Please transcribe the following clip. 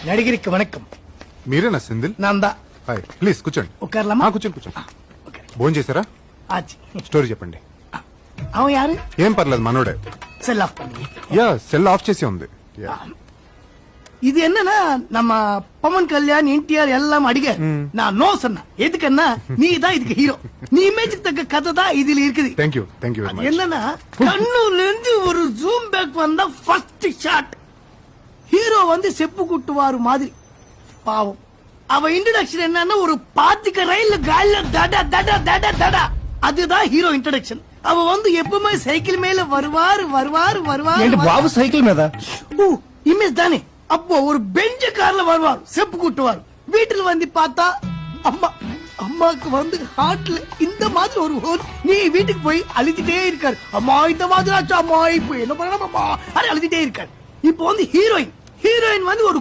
నడిగిరికి వణకం. మీరేనా Sindhil? నాందా. Hi, please కూర్చోండి. ఉక్కర్లమ్మా. కూర్చోండి. భోజనం చేశారా? ఆచి. స్టోరీ చెప్పండి. அவன் யாரு? ఏం పర్లేదు, మనోడే. సెల్ ఆఫ్ பண்ணி. యా, సెల్ ఆఫ్ చేసి ఉంది. இது என்னன்னா நம்ம பவன் கல்யாண் என்டிஆர் எல்லாம் அடிக்க நான் நோ சொன்ன. எதுக்குன்னா நீ தான் இதுக்கு ஹீரோ. நீ இமேஜுக்கு தக்க கதை தான் இதுல இருக்குது. Thank you very much. என்னன்னா கண்ணூர்ல இருந்து ஒரு ஜூம் பேக் வந்தா ஃபர்ஸ்ட் ஷாட் ஹீரோ வந்து செப்பு குட்டுவாரு மாதிரி. பாவம் அவ இன்ட்ரோடக்ஷன் என்னன்னா ஒரு பாத்திக்க ரயில் கால தட தட தட தட. அதுதான் ஹீரோ இன்ட்ரோடக்ஷன். அவ வந்து எப்பவுமே சைக்கிள் மேல வருவாரு வருவாரு வருவாரு. பாபு சைக்கிள் மேல இமேஜ் தானே. அப்போ ஒரு பெஞ்ச கார்ல வருவார், செப்பு கூட்டுவார். வீட்டுல வந்து பார்த்தா அம்மா அம்மாக்கு வந்து ஹார்ட்ல இந்த மாதிரி ஒரு ஹோல். நீ வீட்டுக்கு போய் அழுதுட்டே இருக்காரு. அம்மா இந்த மாதிரி ஆச்சு, அம்மா இப்ப என்ன பண்ண அழுதுட்டே இருக்காரு. இப்போ வந்து ஹீரோயின் வந்து ஒரு